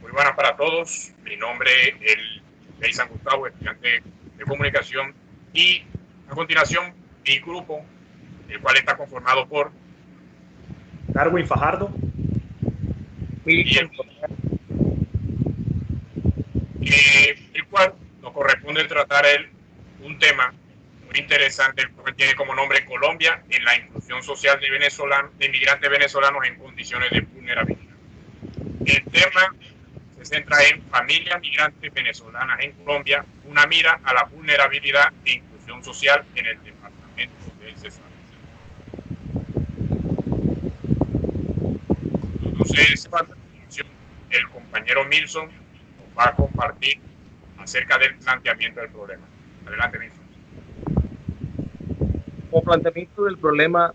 Muy buenas para todos. Mi nombre es Rey San Gustavo, estudiante de comunicación. Y a continuación, mi grupo, el cual está conformado por Darwin Fajardo. y el cual nos corresponde tratar un tema muy interesante, el cual tiene como nombre Colombia en la inclusión social de inmigrantes venezolanos en condiciones de vulnerabilidad. El tema se centra en familias migrantes venezolanas en Colombia, una mira a la vulnerabilidad e inclusión social en el departamento del Cesar. Entonces, el compañero Milson nos va a compartir acerca del planteamiento del problema. Adelante, Milson. Como planteamiento del problema,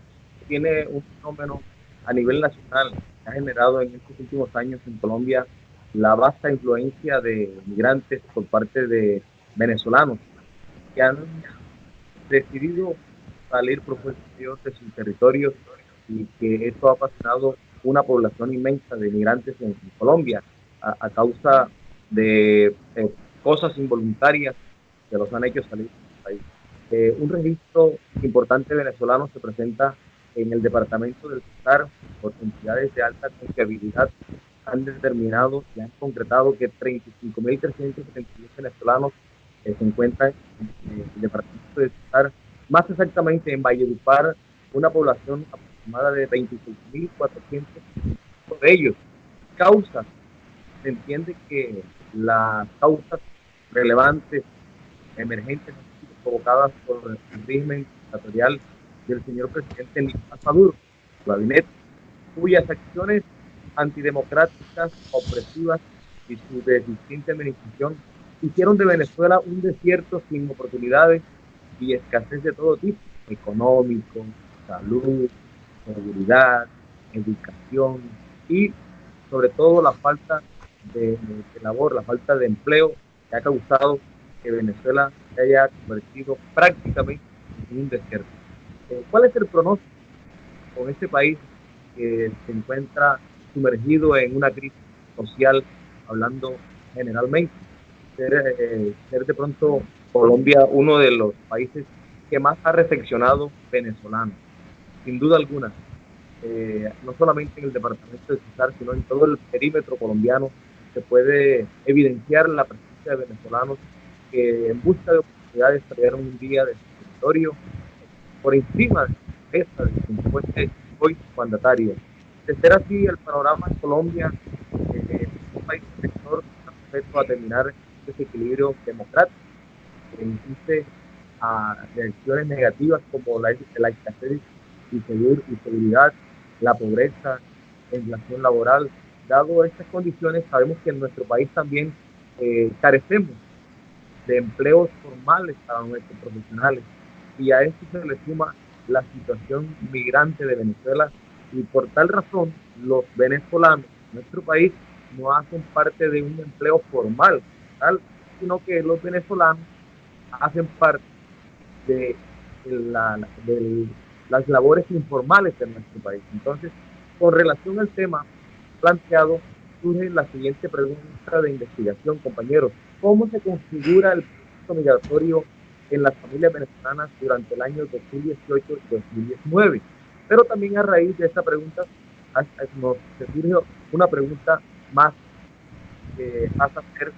tiene un fenómeno a nivel nacional que ha generado en estos últimos años en Colombia la vasta influencia de migrantes por parte de venezolanos que han decidido salir por fuerza de sus territorios y que esto ha ocasionado una población inmensa de migrantes en Colombia a causa de cosas involuntarias que los han hecho salir del país. Un registro importante venezolano se presenta en el departamento del Cesar por entidades de alta confiabilidad. Han determinado y han concretado que 35.371 venezolanos se encuentran en el departamento del Cesar, más exactamente en Valledupar, una población aproximada de 26.400 de ellos. Causas, se entiende que las causas relevantes, emergentes, provocadas por el régimen dictatorial del señor presidente Nicolás Maduro, su gabinete, cuyas acciones antidemocráticas, opresivas y su deficiente administración hicieron de Venezuela un desierto sin oportunidades y escasez de todo tipo, económico, salud, seguridad, educación y sobre todo la falta de labor, la falta de empleo que ha causado que Venezuela se haya convertido prácticamente en un desierto. ¿Cuál es el pronóstico con este país que se encuentra sumergido en una crisis social, hablando generalmente? Ser de pronto Colombia uno de los países que más ha recepcionado venezolanos, sin duda alguna. No solamente en el departamento de Cesar, sino en todo el perímetro colombiano, se puede evidenciar la presencia de venezolanos que en busca de oportunidades salieron un día de su territorio por encima de esta de quien fuese hoy mandatario. De ser así, el panorama en Colombia, un país sector sujeto a terminar ese equilibrio democrático, que induce a reacciones negativas como la escasez y seguridad, la pobreza, la inflación laboral. Dado estas condiciones, sabemos que en nuestro país también carecemos de empleos formales para nuestros profesionales, y a esto se le suma la situación migrante de Venezuela, y por tal razón los venezolanos, nuestro país, no hacen parte de un empleo formal, tal, sino que los venezolanos hacen parte de, de las labores informales de nuestro país. Entonces, con relación al tema planteado, surge la siguiente pregunta de investigación, compañeros. ¿Cómo se configura el proceso migratorio en las familias venezolanas durante el año 2018 y 2019? Pero también a raíz de esta pregunta nos surge una pregunta más que pasa a ser: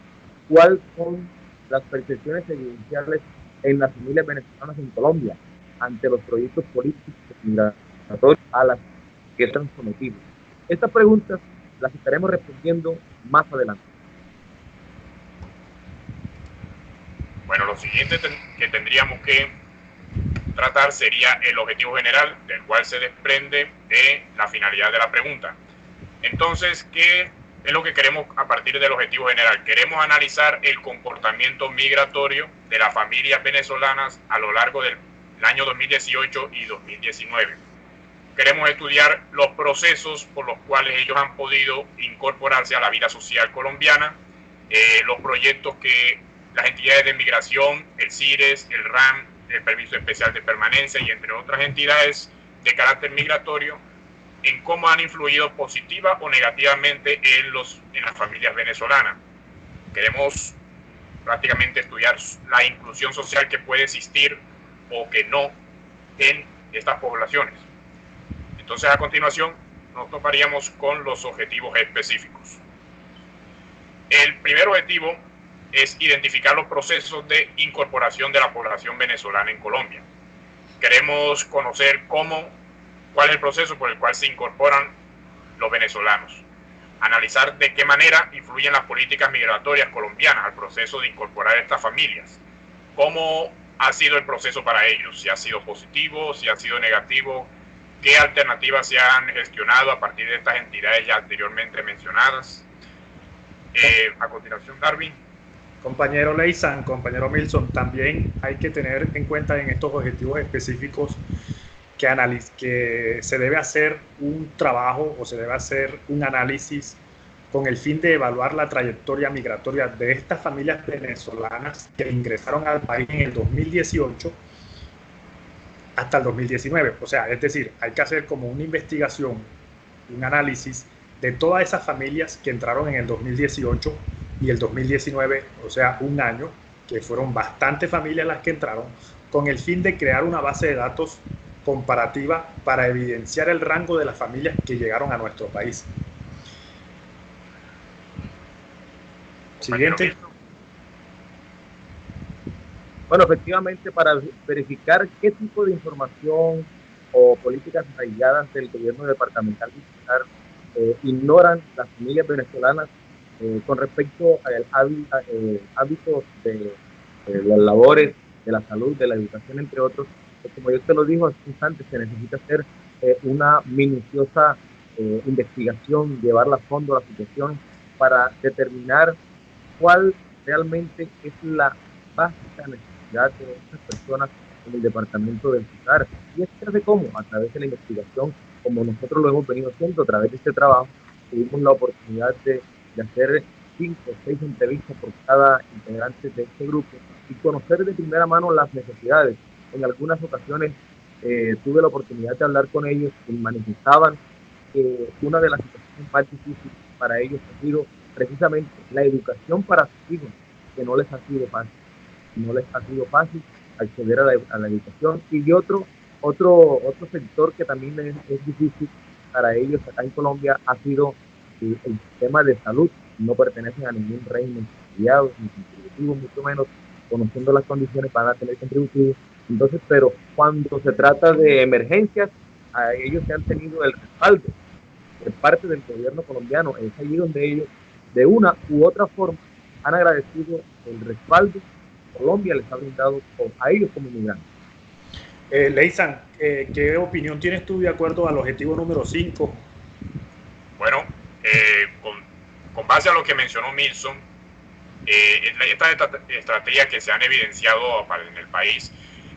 ¿cuáles son las percepciones evidenciales en las familias venezolanas en Colombia ante los proyectos políticos migratorios a las que están sometidos? Estas preguntas las estaremos respondiendo más adelante. Bueno, lo siguiente que tendríamos que tratar sería el objetivo general, del cual se desprende de la finalidad de la pregunta. Entonces, ¿qué es lo que queremos a partir del objetivo general? Queremos analizar el comportamiento migratorio de las familias venezolanas a lo largo del año 2018 y 2019. Queremos estudiar los procesos por los cuales ellos han podido incorporarse a la vida social colombiana, los proyectos que las entidades de migración, el CIRES, el RAM, el Permiso Especial de Permanencia y entre otras entidades de carácter migratorio en cómo han influido positiva o negativamente en las familias venezolanas. Queremos prácticamente estudiar la inclusión social que puede existir o que no en estas poblaciones. Entonces, a continuación, nos toparíamos con los objetivos específicos. El primer objetivo es identificar los procesos de incorporación de la población venezolana en Colombia. Queremos conocer cuál es el proceso por el cual se incorporan los venezolanos. Analizar de qué manera influyen las políticas migratorias colombianas al proceso de incorporar estas familias. Cómo ha sido el proceso para ellos, si ha sido positivo, si ha sido negativo, qué alternativas se han gestionado a partir de estas entidades ya anteriormente mencionadas. A continuación, Darwin. Compañero Leizan, compañero Milson, también hay que tener en cuenta en estos objetivos específicos que se debe hacer un trabajo o se debe hacer un análisis con el fin de evaluar la trayectoria migratoria de estas familias venezolanas que ingresaron al país en el 2018 hasta el 2019. O sea, es decir, hay que hacer como una investigación, un análisis de todas esas familias que entraron en el 2018 y el 2019, o sea, un año, que fueron bastantes familias las que entraron, con el fin de crear una base de datos comparativa para evidenciar el rango de las familias que llegaron a nuestro país. Siguiente. Bueno, efectivamente, para verificar qué tipo de información o políticas arraigadas del gobierno departamental ignoran las familias venezolanas con respecto al hábitos de las labores, de la salud, de la educación, entre otros. Como yo te lo digo hace un instante, se necesita hacer una minuciosa investigación, llevarla a fondo a la situación para determinar cuál realmente es la básica necesidad de estas personas en el departamento del Cesar. Y es de cómo, a través de la investigación, como nosotros lo hemos venido haciendo a través de este trabajo, tuvimos la oportunidad de hacer 5 o 6 entrevistas por cada integrante de este grupo y conocer de primera mano las necesidades. En algunas ocasiones tuve la oportunidad de hablar con ellos y manifestaban que una de las situaciones más difíciles para ellos ha sido precisamente la educación para sus hijos, que no les ha sido fácil. No les ha sido fácil acceder a la educación. Y otro sector que también es difícil para ellos acá en Colombia ha sido el sistema de salud. No pertenecen a ningún régimen subsidiado ni contributivo, mucho menos conociendo las condiciones para tener contributivos. Entonces, pero cuando se trata de emergencias, a ellos se han tenido el respaldo de parte del gobierno colombiano. Es allí donde ellos, de una u otra forma, han agradecido el respaldo que Colombia les ha brindado a ellos como inmigrantes. Leizan, ¿qué opinión tienes tú de acuerdo al objetivo número 5? Bueno, con base a lo que mencionó Milson, estas estrategias que se han evidenciado en el país,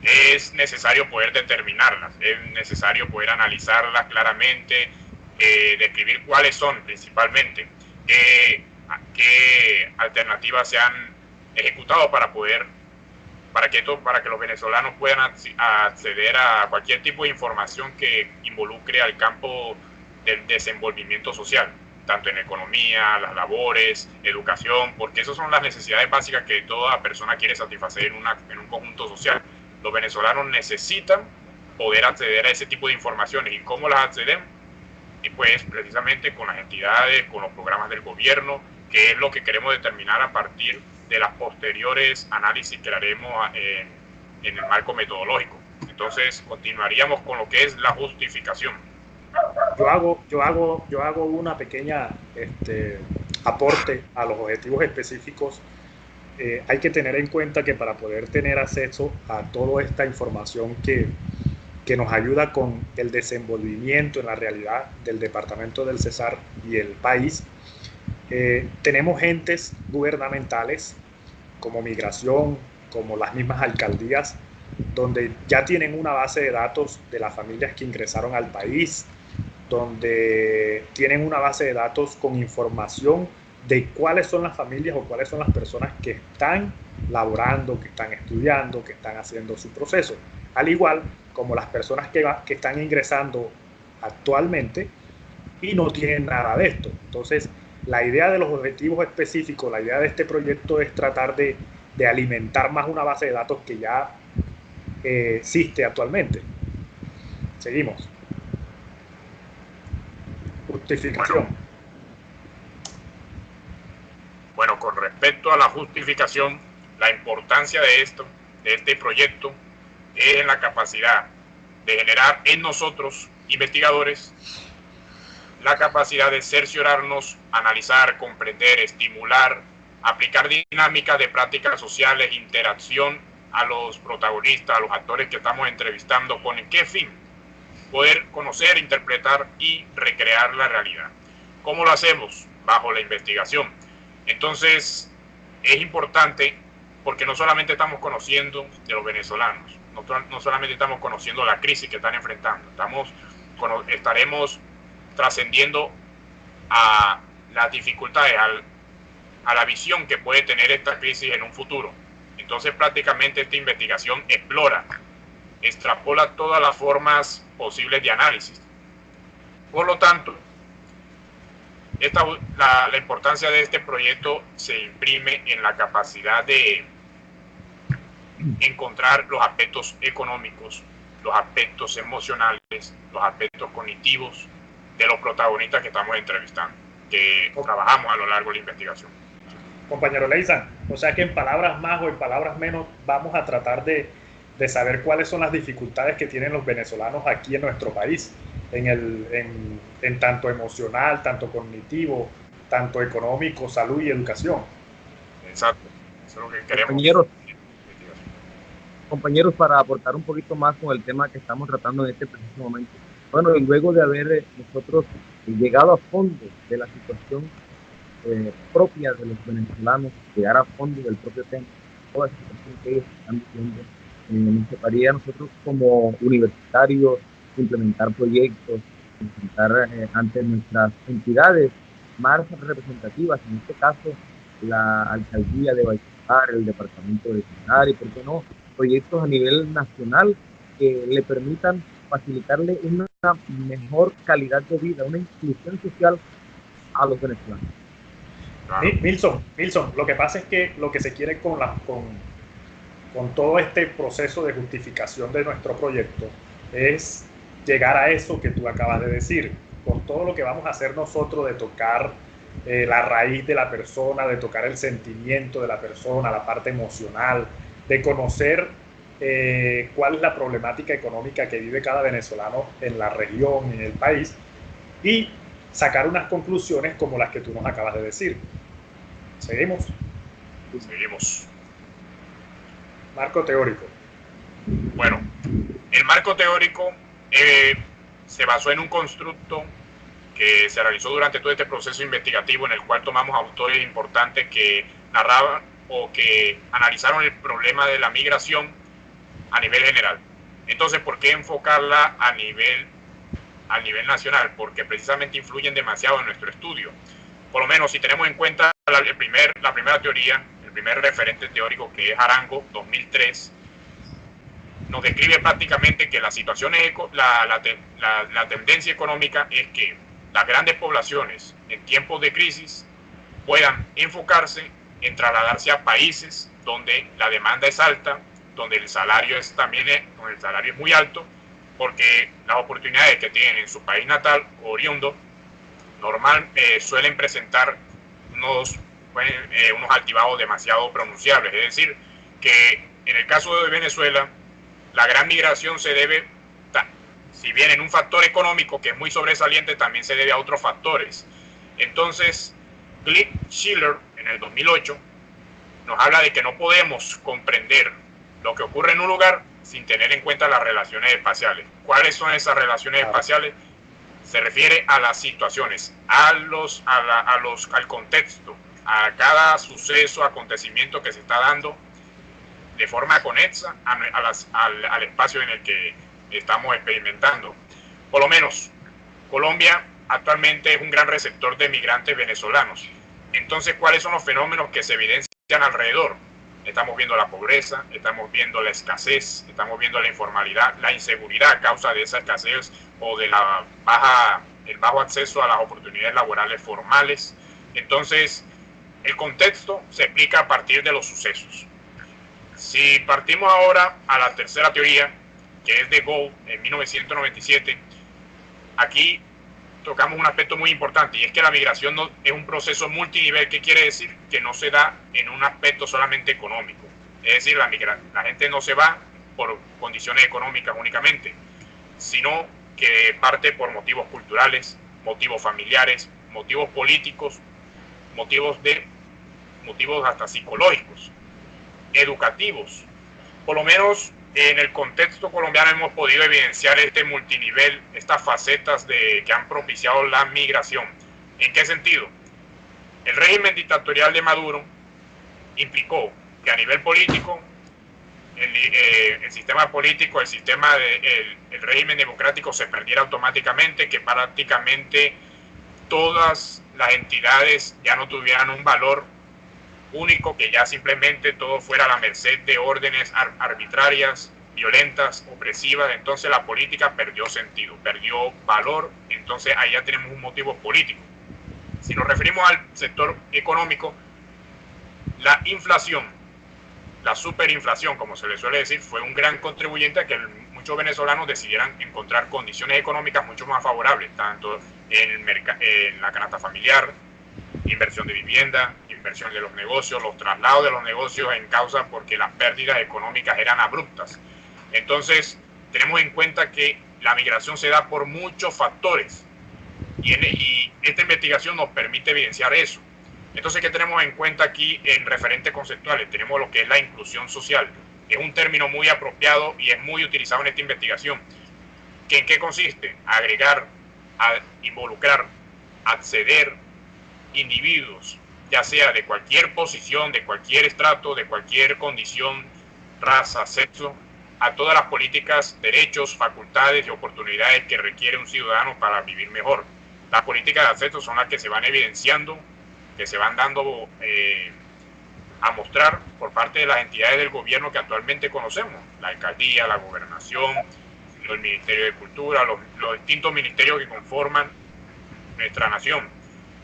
es necesario poder determinarlas, es necesario poder analizarlas claramente, describir cuáles son principalmente, qué alternativas se han ejecutado para que los venezolanos puedan acceder a cualquier tipo de información que involucre al campo del desenvolvimiento social, tanto en economía, las labores, educación, porque esas son las necesidades básicas que toda persona quiere satisfacer en un conjunto social. Los venezolanos necesitan poder acceder a ese tipo de informaciones. ¿Y cómo las acceden? Y pues precisamente con las entidades, con los programas del gobierno, que es lo que queremos determinar a partir de las posteriores análisis que haremos en el marco metodológico. Entonces continuaríamos con lo que es la justificación. Yo hago una pequeña aporte a los objetivos específicos. Hay que tener en cuenta que para poder tener acceso a toda esta información que nos ayuda con el desenvolvimiento en la realidad del departamento del Cesar y el país, tenemos entes gubernamentales como Migración, como las mismas alcaldías, donde ya tienen una base de datos de las familias que ingresaron al país, donde tienen una base de datos con información de cuáles son las familias o cuáles son las personas que están laborando, que están estudiando, que están haciendo su proceso. Al igual como las personas que están ingresando actualmente y no tienen nada de esto. Entonces, la idea de los objetivos específicos, la idea de este proyecto es tratar de alimentar más una base de datos que ya existe actualmente. Seguimos. Justificación. Bueno, con respecto a la justificación, la importancia de este proyecto, es en la capacidad de generar en nosotros, investigadores, la capacidad de cerciorarnos, analizar, comprender, estimular, aplicar dinámicas de prácticas sociales, interacción a los protagonistas, a los actores que estamos entrevistando, ¿con qué fin? Poder conocer, interpretar y recrear la realidad. ¿Cómo lo hacemos? Bajo la investigación. Entonces, es importante porque no solamente estamos conociendo de los venezolanos, no solamente estamos conociendo la crisis que están enfrentando, estaremos trascendiendo a las dificultades, a la visión que puede tener esta crisis en un futuro. Entonces, prácticamente esta investigación extrapola todas las formas posibles de análisis. Por lo tanto, la importancia de este proyecto se imprime en la capacidad de encontrar los aspectos económicos, los aspectos emocionales, los aspectos cognitivos de los protagonistas que estamos entrevistando, que trabajamos a lo largo de la investigación. Compañero Leizan, o sea que en palabras más o en palabras menos vamos a tratar de saber cuáles son las dificultades que tienen los venezolanos aquí en nuestro país, en tanto emocional, tanto cognitivo, tanto económico, salud y educación. Exacto, eso es lo que queremos. Compañeros, para aportar un poquito más con el tema que estamos tratando en este preciso momento. Bueno, y luego de haber nosotros llegado a fondo de la situación propia de los venezolanos, llegar a fondo del propio tema, toda la situación que ellos están viviendo, nos tocaría a nosotros como universitarios implementar proyectos, implementar ante nuestras entidades más representativas, en este caso la alcaldía de Valledupar, el departamento de Ciudad, y por qué no, proyectos a nivel nacional que le permitan facilitarle una mejor calidad de vida, una inclusión social a los venezolanos. Milson, lo que pasa es que lo que se quiere con todo este proceso de justificación de nuestro proyecto es llegar a eso que tú acabas de decir, con todo lo que vamos a hacer nosotros de tocar la raíz de la persona, de tocar el sentimiento de la persona, la parte emocional, de conocer cuál es la problemática económica que vive cada venezolano en la región, en el país, y sacar unas conclusiones como las que tú nos acabas de decir. ¿Seguimos? Seguimos. Marco teórico. Bueno, el marco teórico se basó en un constructo que se realizó durante todo este proceso investigativo, en el cual tomamos autores importantes que narraban o que analizaron el problema de la migración a nivel general. Entonces, ¿por qué enfocarla a nivel nacional? Porque precisamente influyen demasiado en nuestro estudio. Por lo menos, si tenemos en cuenta la primera teoría, el primer referente teórico, que es Arango, 2003, nos describe prácticamente que la situación, la tendencia económica es que las grandes poblaciones en tiempos de crisis puedan enfocarse en trasladarse a países donde la demanda es alta, donde el salario es muy alto, porque las oportunidades que tienen en su país natal o oriundo suelen presentar unos altibajos demasiado pronunciables. Es decir, que en el caso de Venezuela, la gran migración se debe, si bien en un factor económico que es muy sobresaliente, también se debe a otros factores. Entonces, Schiller, en el 2008, nos habla de que no podemos comprender lo que ocurre en un lugar sin tener en cuenta las relaciones espaciales. ¿Cuáles son esas relaciones espaciales? Se refiere a las situaciones, al contexto, a cada suceso, acontecimiento que se está dando de forma conexa al espacio en el que estamos experimentando. Por lo menos, Colombia actualmente es un gran receptor de migrantes venezolanos. Entonces, ¿cuáles son los fenómenos que se evidencian alrededor? Estamos viendo la pobreza, estamos viendo la escasez, estamos viendo la informalidad, la inseguridad a causa de esa escasez o de la baja el bajo acceso a las oportunidades laborales formales. Entonces, el contexto se explica a partir de los sucesos. Si partimos ahora a la tercera teoría, que es de Gould en 1997, aquí tocamos un aspecto muy importante, y es que la migración no, es un proceso multinivel. ¿Qué quiere decir? Que no se da en un aspecto solamente económico. Es decir, la gente no se va por condiciones económicas únicamente, sino que parte por motivos culturales, motivos familiares, motivos políticos, motivos hasta psicológicos, educativos. Por lo menos en el contexto colombiano hemos podido evidenciar este multinivel, estas facetas que han propiciado la migración. ¿En qué sentido? El régimen dictatorial de Maduro implicó que a nivel político, el sistema político, el régimen democrático se perdiera automáticamente, que prácticamente todas las entidades ya no tuvieran un valor único, que ya simplemente todo fuera a la merced de órdenes arbitrarias, violentas, opresivas. Entonces la política perdió sentido, perdió valor. Entonces ahí ya tenemos un motivo político. Si nos referimos al sector económico, la inflación, la superinflación, como se le suele decir, fue un gran contribuyente a que muchos venezolanos decidieran encontrar condiciones económicas mucho más favorables, tanto en la canasta familiar, inversión de vivienda, inversión de los negocios, los traslados de los negocios en causa porque las pérdidas económicas eran abruptas. Entonces, tenemos en cuenta que la migración se da por muchos factores y esta investigación nos permite evidenciar eso. Entonces, ¿qué tenemos en cuenta aquí en referentes conceptuales? Tenemos lo que es la inclusión social. Es un término muy apropiado y es muy utilizado en esta investigación. ¿En qué consiste? Agregar, involucrar, acceder individuos, ya sea de cualquier posición, de cualquier estrato, de cualquier condición, raza, sexo, a todas las políticas, derechos, facultades y oportunidades que requiere un ciudadano para vivir mejor. Las políticas de acceso son las que se van evidenciando, que se van dando a mostrar por parte de las entidades del gobierno que actualmente conocemos, la alcaldía, la gobernación, el Ministerio de Cultura, los distintos ministerios que conforman nuestra nación.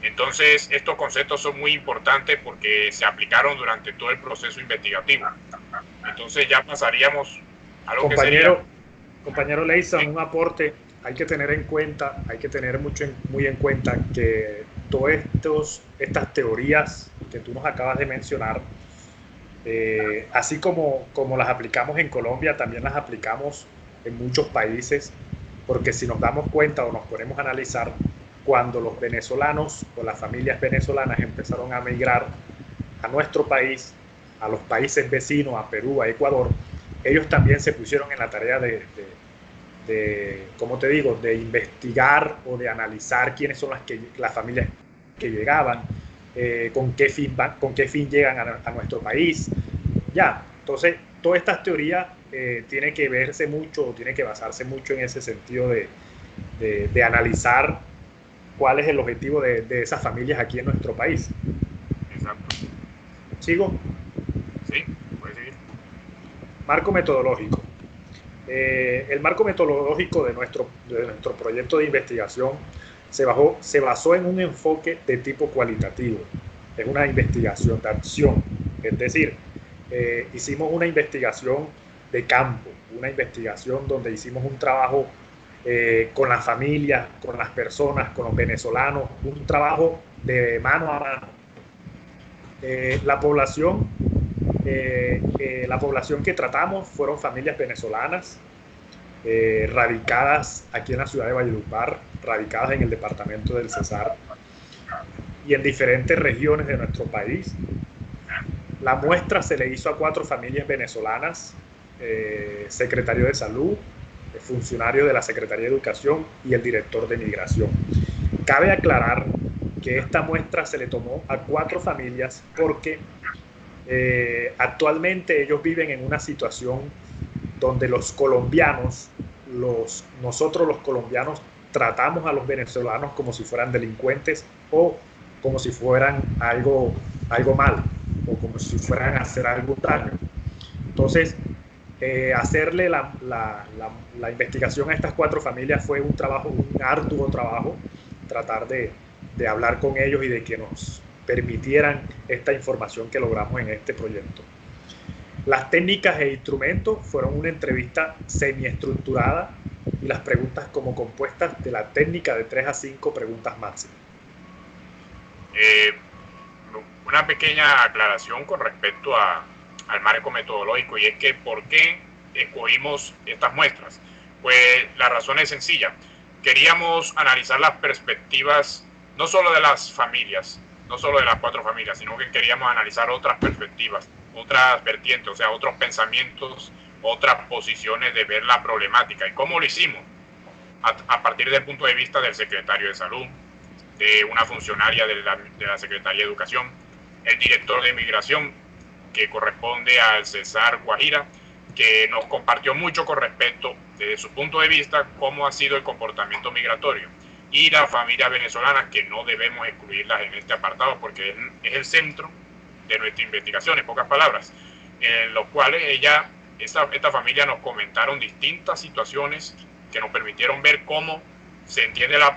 Entonces, estos conceptos son muy importantes porque se aplicaron durante todo el proceso investigativo. Entonces, ya pasaríamos a lo que sería... Compañero Leysan, un aporte. Hay que tener en cuenta, muy en cuenta que todas estas teorías que tú nos acabas de mencionar, así como las aplicamos en Colombia, también las aplicamos en muchos países, porque si nos damos cuenta o nos ponemos a analizar, cuando los venezolanos o las familias venezolanas empezaron a migrar a nuestro país, a los países vecinos, a Perú, a Ecuador, ellos también se pusieron en la tarea ¿cómo te digo?, de investigar o de analizar quiénes son las familias que llegaban, con qué fin llegan a nuestro país. Ya, entonces, todas estas teorías tienen que verse mucho, tienen que basarse mucho en ese sentido de analizar cuál es el objetivo de esas familias aquí en nuestro país. Exacto. ¿Sigo? Sí, puedes seguir. Marco metodológico. El marco metodológico de nuestro proyecto de investigación se basó en un enfoque de tipo cualitativo. Es una investigación de acción. Es decir, hicimos una investigación de campo, una investigación donde hicimos un trabajo con las familias, con las personas, con los venezolanos, un trabajo de mano a mano. La población que tratamos fueron familias venezolanas radicadas aquí en la ciudad de Valledupar, radicadas en el departamento del Cesar y en diferentes regiones de nuestro país. La muestra se le hizo a 4 familias venezolanas, secretario de Salud, funcionario de la Secretaría de Educación y el director de Migración. Cabe aclarar que esta muestra se le tomó a 4 familias porque actualmente ellos viven en una situación donde nosotros los colombianos tratamos a los venezolanos como si fueran delincuentes o como si fueran algo malo o como si fueran a hacer algo daño. Entonces, hacerle la investigación a estas 4 familias fue un arduo trabajo, tratar de hablar con ellos y de que nos permitieran esta información que logramos en este proyecto. Las técnicas e instrumentos fueron una entrevista semiestructurada y las preguntas como compuestas de la técnica de 3 a 5 preguntas máximas. Una pequeña aclaración con respecto al marco metodológico, y es que ¿por qué escogimos estas muestras? Pues la razón es sencilla. Queríamos analizar las perspectivas no solo de las familias, no solo de las 4 familias, sino que queríamos analizar otras perspectivas, otras vertientes, o sea, otros pensamientos, otras posiciones de ver la problemática. ¿Y cómo lo hicimos? A partir del punto de vista del secretario de Salud, de una funcionaria de la Secretaría de Educación, el director de Migración, que corresponde al Cesar Guajira, que nos compartió mucho con respecto, desde su punto de vista, cómo ha sido el comportamiento migratorio, y la familia venezolana, que no debemos excluirlas en este apartado porque es el centro de nuestra investigación, en pocas palabras, en los cuales esta familia nos comentaron distintas situaciones que nos permitieron ver cómo se entiende la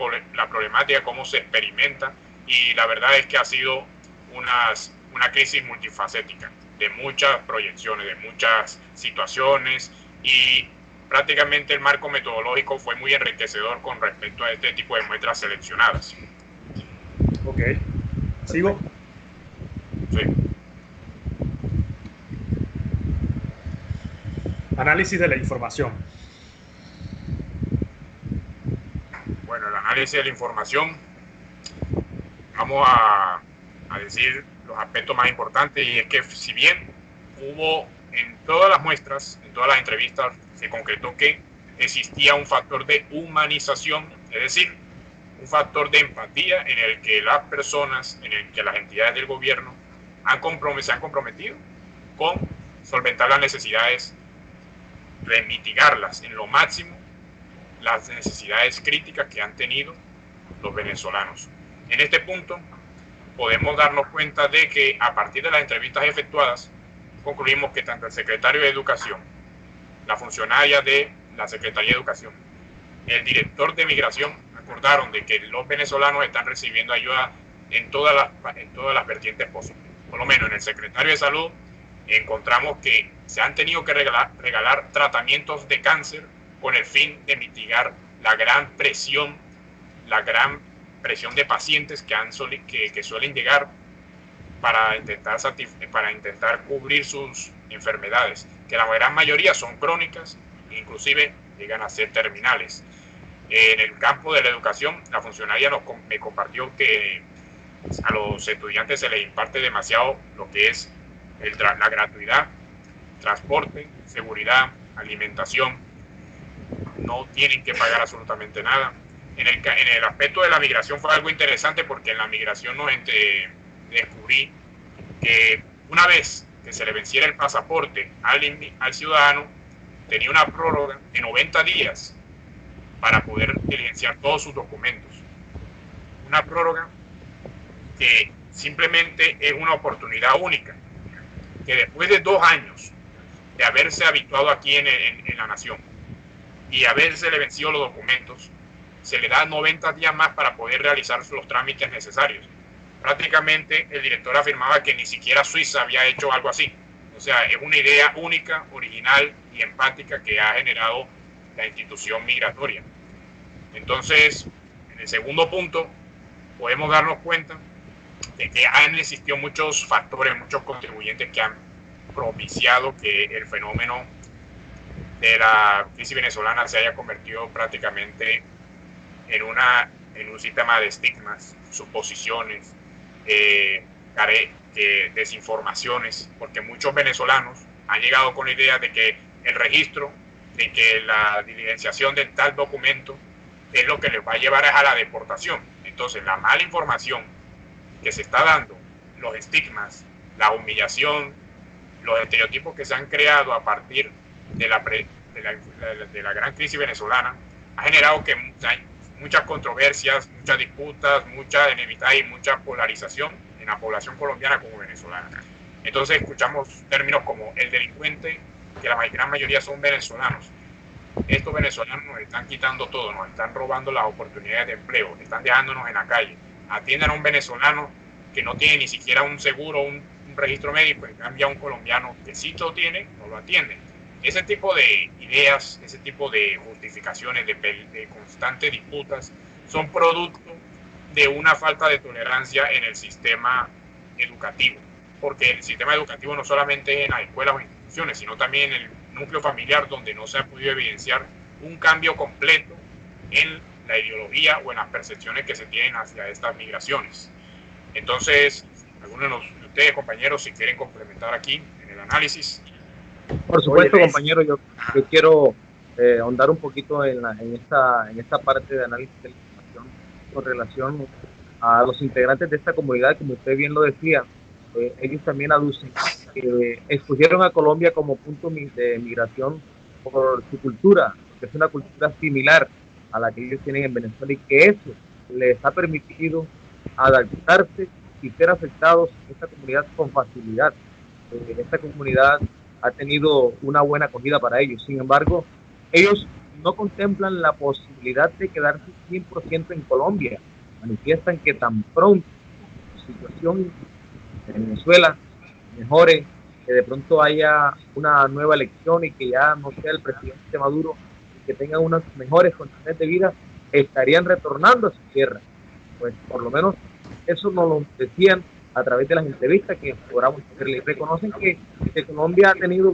problemática, cómo se experimenta, y la verdad es que ha sido una crisis multifacética, de muchas proyecciones, de muchas situaciones, y prácticamente el marco metodológico fue muy enriquecedor con respecto a este tipo de muestras seleccionadas. Ok, ¿sigo? Sí. Análisis de la información. Bueno, el análisis de la información, vamos a decir los aspectos más importantes, y es que si bien hubo en todas las muestras, en todas las entrevistas, se concretó que existía un factor de humanización, es decir, un factor de empatía en el que las personas, en el que las entidades del gobierno se han comprometido con solventar las necesidades, de mitigarlas en lo máximo, las necesidades críticas que han tenido los venezolanos. En este punto podemos darnos cuenta de que a partir de las entrevistas efectuadas concluimos que tanto el secretario de Educación, la funcionaria de la Secretaría de Educación, el director de Migración acordaron de que los venezolanos están recibiendo ayuda en todas las vertientes posibles. Por lo menos en el secretario de Salud encontramos que se han tenido que regalar tratamientos de cáncer con el fin de mitigar la gran presión de pacientes que suelen llegar para intentar cubrir sus enfermedades, que la gran mayoría son crónicas, inclusive llegan a ser terminales. En el campo de la educación, la funcionaria me compartió que a los estudiantes se les imparte demasiado lo que es la gratuidad, transporte, seguridad, alimentación, no tienen que pagar absolutamente nada. En el aspecto de la migración fue algo interesante, porque en la migración descubrí que una vez que se le venciera el pasaporte al ciudadano, tenía una prórroga de 90 días para poder diligenciar todos sus documentos. Una prórroga que simplemente es una oportunidad única, que después de 2 años de haberse habituado aquí en la nación y haberse le vencido los documentos, se le da 90 días más para poder realizar los trámites necesarios. Prácticamente el director afirmaba que ni siquiera Suiza había hecho algo así. O sea, es una idea única, original y empática que ha generado la institución migratoria. Entonces, en el segundo punto, podemos darnos cuenta de que han existido muchos factores, muchos contribuyentes que han propiciado que el fenómeno de la crisis venezolana se haya convertido prácticamente en un sistema de estigmas, suposiciones, desinformaciones, porque muchos venezolanos han llegado con la idea de que el registro, de que la diligenciación de tal documento es lo que les va a llevar a la deportación. Entonces, la mala información que se está dando, los estigmas, la humillación, los estereotipos que se han creado a partir de la gran crisis venezolana, ha generado que hay muchas controversias, muchas disputas, mucha enemistad y mucha polarización en la población colombiana como venezolana. Entonces escuchamos términos como el delincuente, que la gran mayoría son venezolanos, estos venezolanos nos están quitando todo, nos están robando las oportunidades de empleo, están dejándonos en la calle. Atiendan a un venezolano que no tiene ni siquiera un seguro, un registro médico, en cambio a un colombiano que sí lo tiene, no lo atienden. Ese tipo de ideas, ese tipo de justificaciones, de constantes disputas, son producto de una falta de tolerancia en el sistema educativo, porque el sistema educativo no solamente en las escuelas o instituciones, sino también en el núcleo familiar, donde no se ha podido evidenciar un cambio completo en la ideología o en las percepciones que se tienen hacia estas migraciones. Entonces, algunos de ustedes, compañeros, si quieren complementar aquí en el análisis. Por supuesto, compañero, yo quiero ahondar un poquito en esta parte de análisis de la información con relación a los integrantes de esta comunidad. Como usted bien lo decía, ellos también aducen que escogieron a Colombia como punto de migración por su cultura, que es una cultura similar a la que ellos tienen en Venezuela, y que eso les ha permitido adaptarse y ser afectados en esta comunidad con facilidad. Esta comunidad ha tenido una buena acogida para ellos. Sin embargo, ellos no contemplan la posibilidad de quedarse 100% en Colombia. Manifiestan que tan pronto la situación en Venezuela mejore, que de pronto haya una nueva elección y que ya no sea el presidente Maduro, y que tengan unas mejores condiciones de vida, estarían retornando a su tierra. Pues por lo menos eso nos lo decían a través de las entrevistas que logramos hacerle. Reconocen que Colombia ha tenido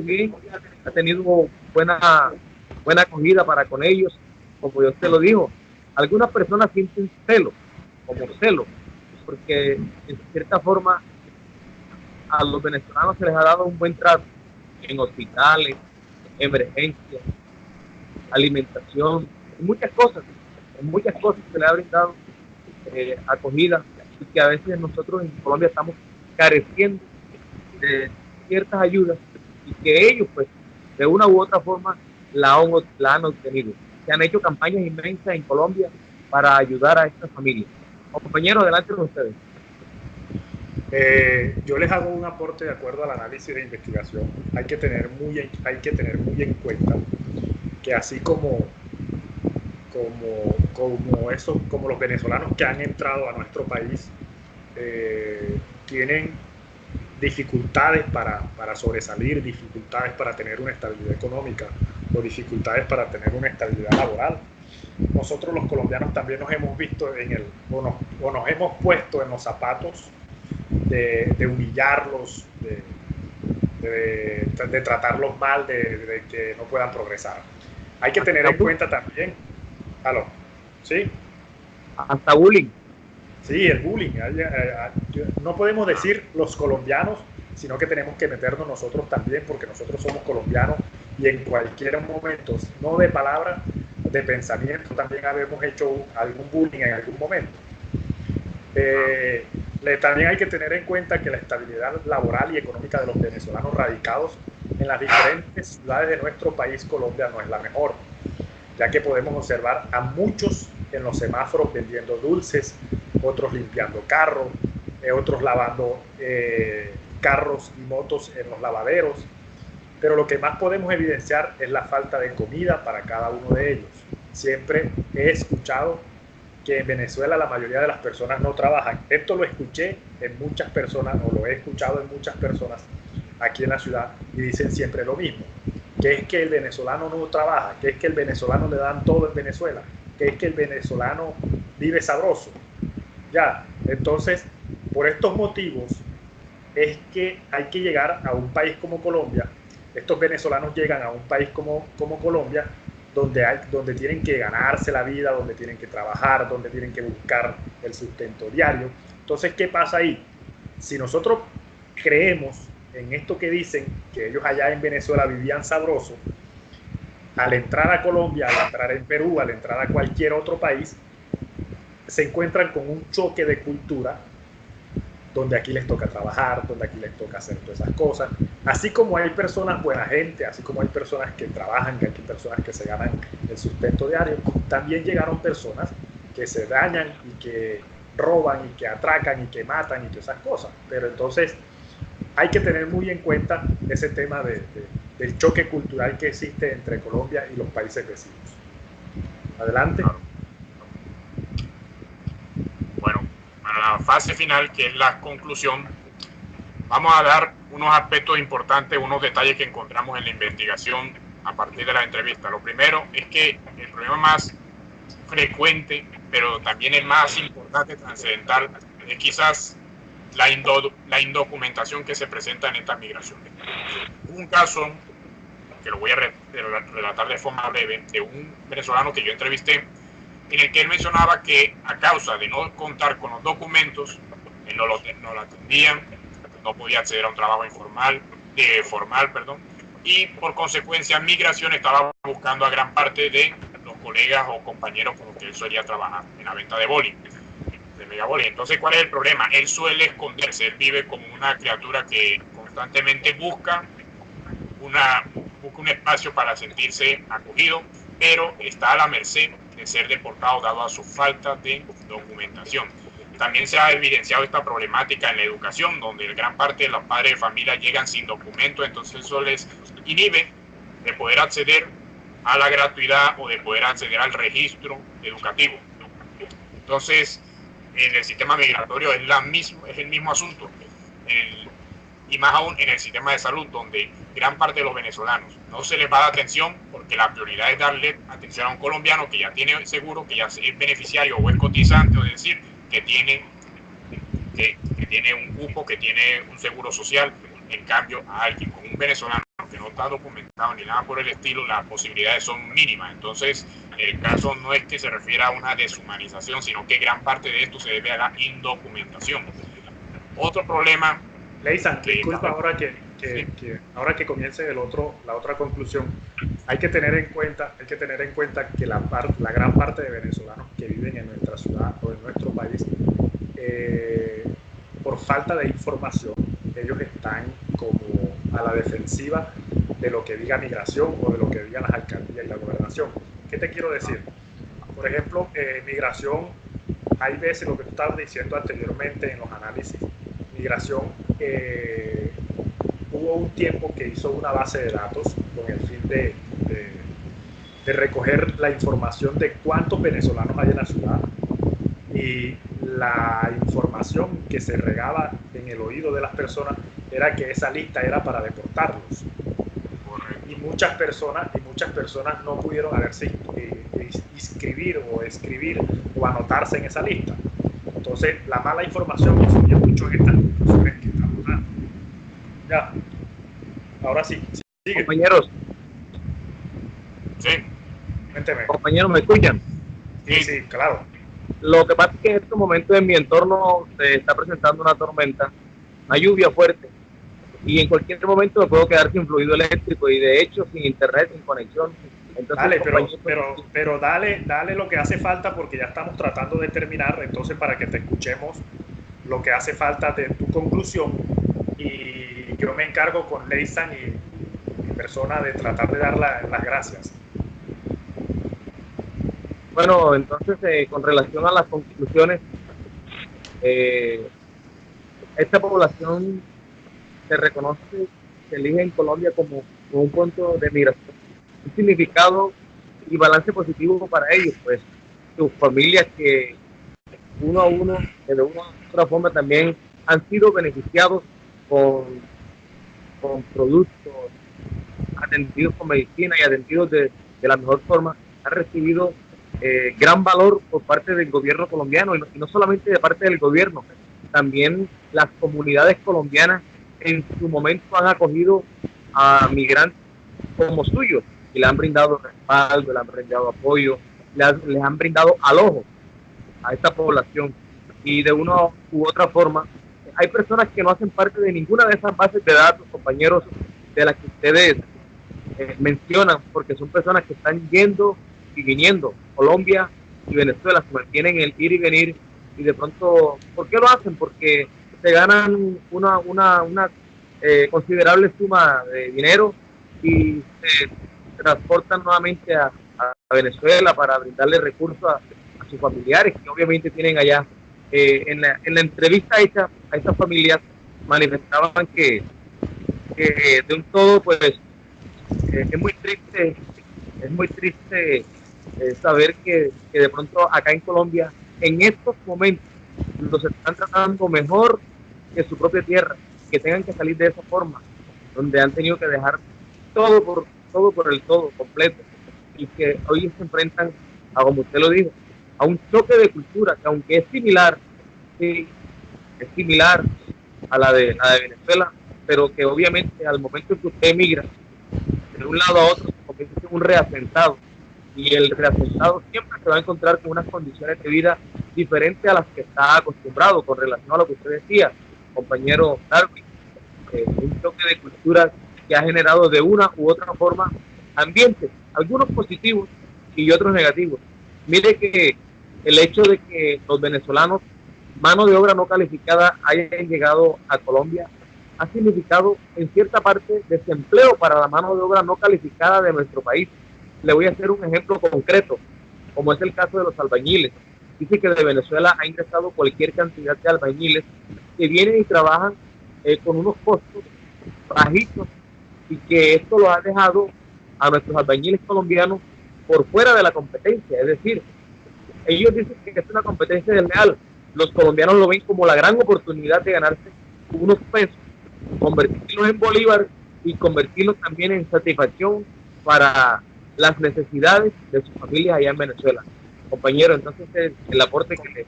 buena acogida para con ellos, como yo te lo digo. Algunas personas sienten celo, porque en cierta forma a los venezolanos se les ha dado un buen trato en hospitales, emergencias, alimentación, en muchas cosas se les ha brindado acogida, y que a veces nosotros en Colombia estamos careciendo de ciertas ayudas, y que ellos pues de una u otra forma la han obtenido. Se han hecho campañas inmensas en Colombia para ayudar a estas familias. Compañeros, adelante con ustedes. Yo les hago un aporte de acuerdo al análisis de investigación. Hay que tener muy en cuenta que así como los venezolanos que han entrado a nuestro país tienen dificultades para sobresalir, dificultades para tener una estabilidad económica o dificultades para tener una estabilidad laboral. Nosotros los colombianos también nos hemos visto nos hemos puesto en los zapatos de humillarlos, de tratarlos mal, de que no puedan progresar. Hay que tener en cuenta también, ¿sí? Hasta bullying. Sí, el bullying. No podemos decir los colombianos, sino que tenemos que meternos nosotros también, porque nosotros somos colombianos y en cualquier momento, no de palabra, de pensamiento, también habemos hecho algún bullying en algún momento. También hay que tener en cuenta que la estabilidad laboral y económica de los venezolanos radicados en las diferentes ciudades de nuestro país, Colombia, no es la mejor, ya que podemos observar a muchos en los semáforos vendiendo dulces, otros limpiando carros, otros lavando carros y motos en los lavaderos, pero lo que más podemos evidenciar es la falta de comida para cada uno de ellos. Siempre he escuchado que en Venezuela la mayoría de las personas no trabajan. Esto lo escuché en muchas personas, o lo he escuchado en muchas personas aquí en la ciudad, y dicen siempre lo mismo, que es que el venezolano no trabaja, que es que el venezolano le dan todo en Venezuela, que es que el venezolano vive sabroso. Ya, entonces, por estos motivos es que hay que llegar a un país como Colombia. Estos venezolanos llegan a un país como Colombia, donde tienen que ganarse la vida, donde tienen que trabajar, donde tienen que buscar el sustento diario. Entonces, ¿qué pasa ahí? Si nosotros creemos en esto que dicen, que ellos allá en Venezuela vivían sabroso, al entrar a Colombia, al entrar en Perú, al entrar a cualquier otro país, se encuentran con un choque de cultura, donde aquí les toca trabajar, donde aquí les toca hacer todas esas cosas. Así como hay personas buena gente, así como hay personas que trabajan, que hay personas que se ganan el sustento diario, también llegaron personas que se dañan y que roban y que atracan y que matan y todas esas cosas. Pero entonces hay que tener muy en cuenta ese tema de del choque cultural que existe entre Colombia y los países vecinos. Adelante. Claro. Bueno, para la fase final, que es la conclusión, vamos a dar unos aspectos importantes, unos detalles que encontramos en la investigación a partir de la entrevista. Lo primero es que el problema más frecuente, pero también el más importante, trascendental, es quizás la indocumentación que se presenta en estas migraciones. Hubo un caso, que lo voy a relatar de forma breve, de un venezolano que yo entrevisté, en el que él mencionaba que a causa de no contar con los documentos, él no lo atendían, no podía acceder a un trabajo formal, y por consecuencia Migración estaba buscando a gran parte de los colegas o compañeros con los que él solía trabajar en la venta de boli, de megaboli. Entonces, ¿cuál es el problema? Él suele esconderse, él vive como una criatura que constantemente busca un espacio para sentirse acogido, pero está a la merced de ser deportado dado a su falta de documentación. También se ha evidenciado esta problemática en la educación, donde gran parte de los padres de familia llegan sin documento, entonces eso les inhibe de poder acceder a la gratuidad o de poder acceder al registro educativo. Entonces, en el sistema migratorio es el mismo asunto, y más aún en el sistema de salud, donde gran parte de los venezolanos no se les va a dar atención, porque la prioridad es darle atención a un colombiano que ya tiene seguro, que ya es beneficiario o es cotizante, o es decir, que tiene un cupo, que tiene un seguro social. En cambio, a alguien con un venezolano que no está documentado ni nada por el estilo, las posibilidades son mínimas. Entonces, el caso no es que se refiera a una deshumanización, sino que gran parte de esto se debe a la indocumentación. Otro problema... Leisan, disculpa, ahora que comience la otra conclusión, hay que tener en cuenta que la gran parte de venezolanos que viven en nuestra ciudad o en nuestro país, por falta de información, ellos están como a la defensiva de lo que diga Migración o de lo que digan las alcaldías y la gobernación. ¿Qué te quiero decir? Por ejemplo, Migración, hay veces lo que tú estabas diciendo anteriormente en los análisis, Migración hubo un tiempo que hizo una base de datos con el fin de recoger la información de cuántos venezolanos hay en la ciudad, y la información que se regaba en el oído de las personas era que esa lista era para deportarlos, y muchas personas no pudieron haberse inscribir o escribir o anotarse en esa lista. Entonces, la mala información influyó mucho en estas conclusiones que estamos dando. Ya, ahora sí, sigue. Compañeros. Sí. Cuénteme. Compañeros, ¿me escuchan? Sí, claro. Lo que pasa es que en estos momentos en mi entorno se está presentando una tormenta, una lluvia fuerte, y en cualquier momento me puedo quedar sin fluido eléctrico y de hecho sin internet, sin conexión. Entonces, dale, pero dale lo que hace falta, porque ya estamos tratando de terminar, entonces para que te escuchemos lo que hace falta de tu conclusión, y yo me encargo con Leisan y mi persona de tratar de dar las gracias. Bueno, entonces con relación a las conclusiones, esta población se reconoce, se elige en Colombia como un punto de migración, un significado y balance positivo para ellos, pues sus familias que uno a uno, de una u otra forma también han sido beneficiados con productos atendidos con medicina y atendidos de la mejor forma, han recibido gran valor por parte del gobierno colombiano, y no solamente de parte del gobierno, también las comunidades colombianas en su momento han acogido a migrantes como suyos y le han brindado respaldo, le han brindado apoyo, les han brindado alojo a esta población, y de una u otra forma hay personas que no hacen parte de ninguna de esas bases de datos, compañeros, de las que ustedes mencionan, porque son personas que están yendo y viniendo. Colombia y Venezuela se mantienen el ir y venir, y de pronto, ¿por qué lo hacen? Porque se ganan una considerable suma de dinero y se transportan nuevamente a Venezuela para brindarle recursos a sus familiares, que obviamente tienen allá. En la entrevista hecha a estas familias manifestaban que de un todo, pues es muy triste saber que de pronto acá en Colombia, en estos momentos, los están tratando mejor que su propia tierra, que tengan que salir de esa forma, donde han tenido que dejar todo por el todo completo, y que hoy se enfrentan, a como usted lo dijo, a un choque de cultura que aunque es similar, sí, es similar a la de Venezuela, pero que obviamente al momento en que usted emigra de un lado a otro se convierte en un reasentado, y el reasentado siempre se va a encontrar con unas condiciones de vida diferentes a las que está acostumbrado, con relación a lo que usted decía, compañero Darwin, un choque de culturas que ha generado de una u otra forma ambientes, algunos positivos y otros negativos. Mire que el hecho de que los venezolanos, mano de obra no calificada, hayan llegado a Colombia ha significado en cierta parte desempleo para la mano de obra no calificada de nuestro país. Le voy a hacer un ejemplo concreto, como es el caso de los albañiles. Dice que de Venezuela ha ingresado cualquier cantidad de albañiles que vienen y trabajan con unos costos bajitos, y que esto lo ha dejado a nuestros albañiles colombianos por fuera de la competencia. Es decir, ellos dicen que es una competencia desleal. Los colombianos lo ven como la gran oportunidad de ganarse unos pesos, convertirlos en bolívar y convertirlos también en satisfacción para las necesidades de sus familias allá en Venezuela. Compañero, entonces el aporte que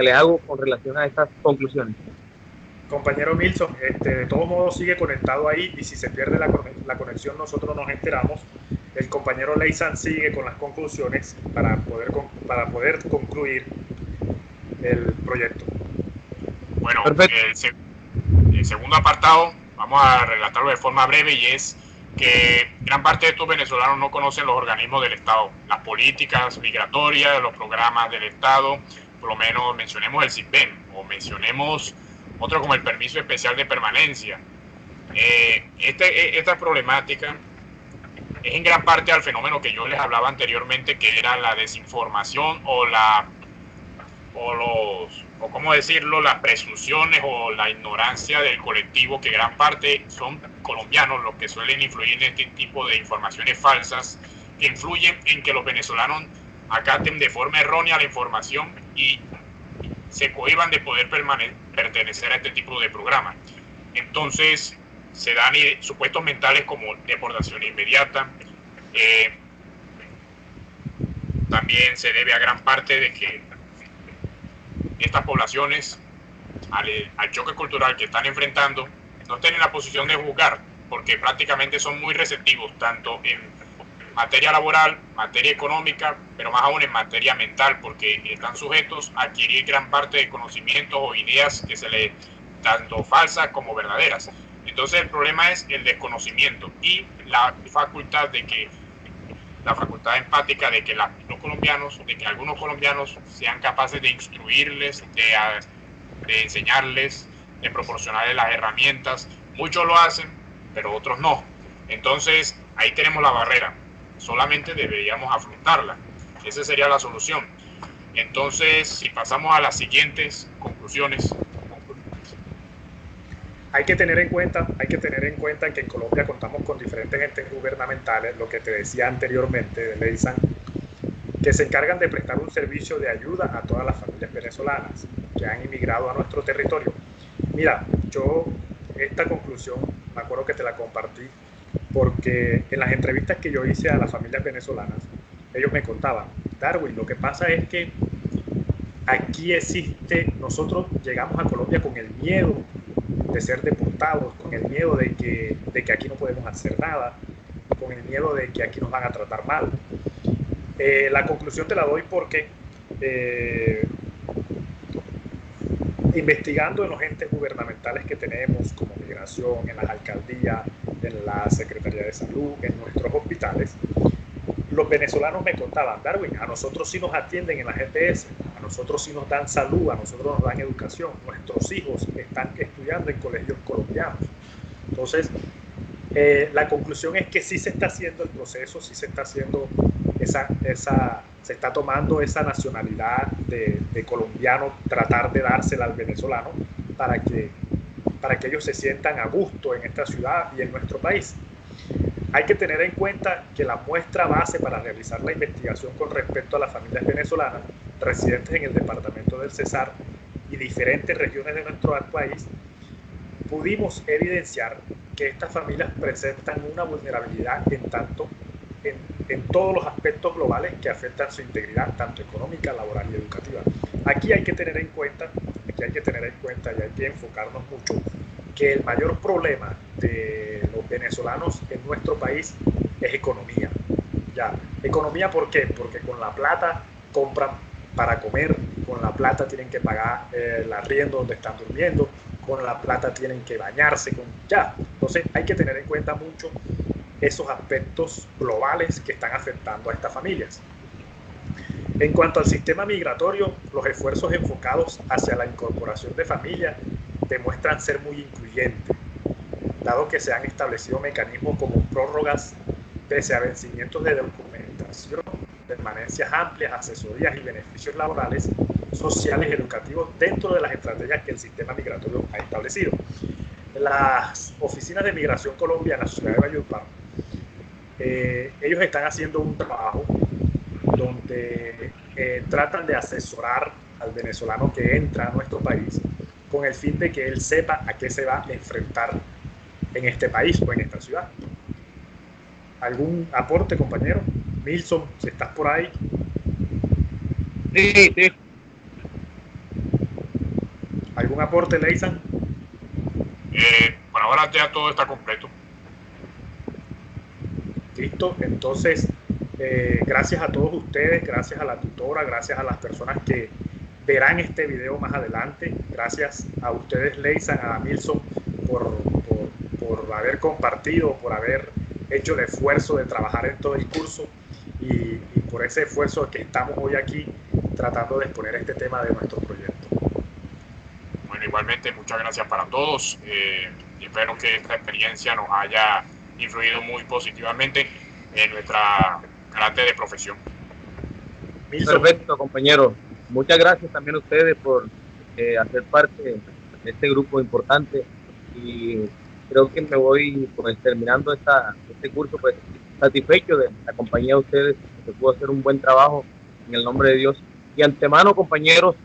le hago con relación a estas conclusiones. Compañero Milson, de todos modos sigue conectado ahí, y si se pierde la conexión nosotros nos enteramos. El compañero Leysan sigue con las conclusiones para poder concluir el proyecto. Bueno, el segundo apartado vamos a relatarlo de forma breve, y es que gran parte de estos venezolanos no conocen los organismos del Estado, las políticas migratorias, los programas del Estado. Por lo menos mencionemos el CISBEN, o mencionemos otro como el permiso especial de permanencia. Esta problemática es en gran parte al fenómeno que yo les hablaba anteriormente, que era la desinformación ¿cómo decirlo?, las presunciones o la ignorancia del colectivo, que gran parte son colombianos los que suelen influir en este tipo de informaciones falsas, que influyen en que los venezolanos acaten de forma errónea la información y se cohiban de poder pertenecer a este tipo de programas. Entonces se dan supuestos mentales como deportación inmediata. También se debe a gran parte de que estas poblaciones, al choque cultural que están enfrentando, no estén en la posición de juzgar, porque prácticamente son muy receptivos, tanto en materia laboral, materia económica, pero más aún en materia mental, porque están sujetos a adquirir gran parte de conocimientos o ideas que se les tanto falsas como verdaderas. Entonces el problema es el desconocimiento y la facultad empática de que algunos colombianos sean capaces de instruirles, de enseñarles, de proporcionarles las herramientas. Muchos lo hacen, pero otros no. Entonces ahí tenemos la barrera. Solamente deberíamos afrontarla. Esa sería la solución. Entonces, si pasamos a las siguientes conclusiones. Hay que tener en cuenta que en Colombia contamos con diferentes entes gubernamentales, lo que te decía anteriormente de Leysan, que se encargan de prestar un servicio de ayuda a todas las familias venezolanas que han inmigrado a nuestro territorio. Mira, yo esta conclusión, me acuerdo que te la compartí, porque en las entrevistas que yo hice a las familias venezolanas, ellos me contaban, Darwin, lo que pasa es que aquí nosotros llegamos a Colombia con el miedo de ser deportados, con el miedo de que aquí no podemos hacer nada, con el miedo de que aquí nos van a tratar mal. La conclusión te la doy porque investigando en los entes gubernamentales que tenemos, como Migración, en las alcaldías, en la Secretaría de Salud, en nuestros hospitales, los venezolanos me contaban, Darwin, a nosotros sí nos atienden en la GPS, a nosotros sí nos dan salud, a nosotros nos dan educación, nuestros hijos están estudiando en colegios colombianos. Entonces, la conclusión es que sí se está haciendo el proceso, sí se está haciendo se está tomando esa nacionalidad de colombiano, tratar de dársela al venezolano para que ellos se sientan a gusto en esta ciudad y en nuestro país. Hay que tener en cuenta que la muestra base para realizar la investigación con respecto a las familias venezolanas residentes en el departamento del Cesar y diferentes regiones de nuestro país, pudimos evidenciar que estas familias presentan una vulnerabilidad en todos los aspectos globales que afectan su integridad, tanto económica, laboral y educativa. Aquí hay que tener en cuenta y hay que enfocarnos mucho que el mayor problema de los venezolanos en nuestro país es economía. Ya, economía, ¿por qué? Porque con la plata compran para comer, con la plata tienen que pagar el arriendo donde están durmiendo, con la plata tienen que bañarse, Entonces hay que tener en cuenta mucho esos aspectos globales que están afectando a estas familias. En cuanto al sistema migratorio, los esfuerzos enfocados hacia la incorporación de familias demuestran ser muy incluyentes, dado que se han establecido mecanismos como prórrogas pese a vencimientos de documentación, permanencias amplias, asesorías y beneficios laborales, sociales, educativos dentro de las estrategias que el sistema migratorio ha establecido. Las oficinas de Migración Colombia en la ciudad de Valledupar, ellos están haciendo un trabajo donde tratan de asesorar al venezolano que entra a nuestro país con el fin de que él sepa a qué se va a enfrentar en este país o en esta ciudad. ¿Algún aporte, compañero? Milson, si estás por ahí. Sí. ¿Algún aporte, Leisan? Por ahora ya todo está completo. Listo, entonces gracias a todos ustedes, gracias a la tutora, gracias a las personas que verán este video más adelante, gracias a ustedes, Leisan, a Milson, por haber compartido, por haber hecho el esfuerzo de trabajar en todo el curso y por ese esfuerzo que estamos hoy aquí tratando de exponer este tema de nuestro proyecto. Bueno, igualmente muchas gracias para todos y espero que esta experiencia nos haya influido muy positivamente en nuestra carácter de profesión. Perfecto, compañero. Muchas gracias también a ustedes por hacer parte de este grupo importante y creo que me voy pues terminando este curso pues satisfecho de la compañía de ustedes, que pudo hacer un buen trabajo en el nombre de Dios. Y antemano, compañeros,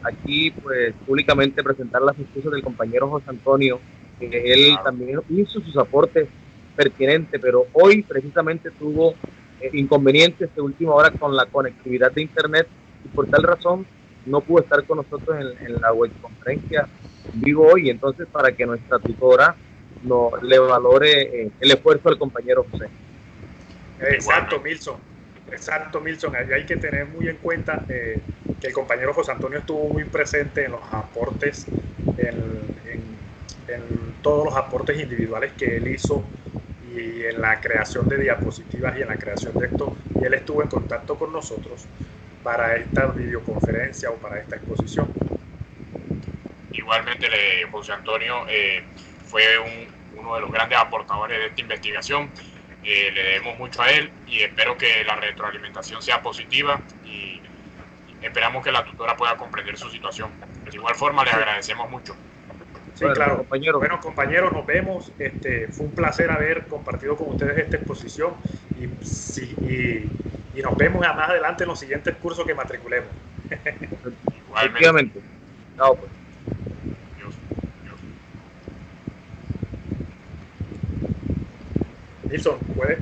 aquí pues públicamente presentar las excusas del compañero José Antonio, que él también hizo sus aportes pertinentes, pero hoy precisamente tuvo inconvenientes de última hora con la conectividad de internet y por tal razón no pudo estar con nosotros en la webconferencia vivo hoy. Entonces, para que nuestra tutora no le valore el esfuerzo del compañero José. Exacto, Milson. Ahí hay que tener muy en cuenta que el compañero José Antonio estuvo muy presente en los aportes, en todos los aportes individuales que él hizo y en la creación de diapositivas y en la creación de esto, y él estuvo en contacto con nosotros para esta videoconferencia o para esta exposición. Igualmente, José Antonio fue uno de los grandes aportadores de esta investigación. Le debemos mucho a él y espero que la retroalimentación sea positiva y esperamos que la tutora pueda comprender su situación. De igual forma, les agradecemos mucho. Sí, bueno, claro. Compañero. Bueno, compañeros, nos vemos. Fue un placer haber compartido con ustedes esta exposición y nos vemos más adelante en los siguientes cursos que matriculemos. Efectivamente. Chao, pues. Nilson, puedes,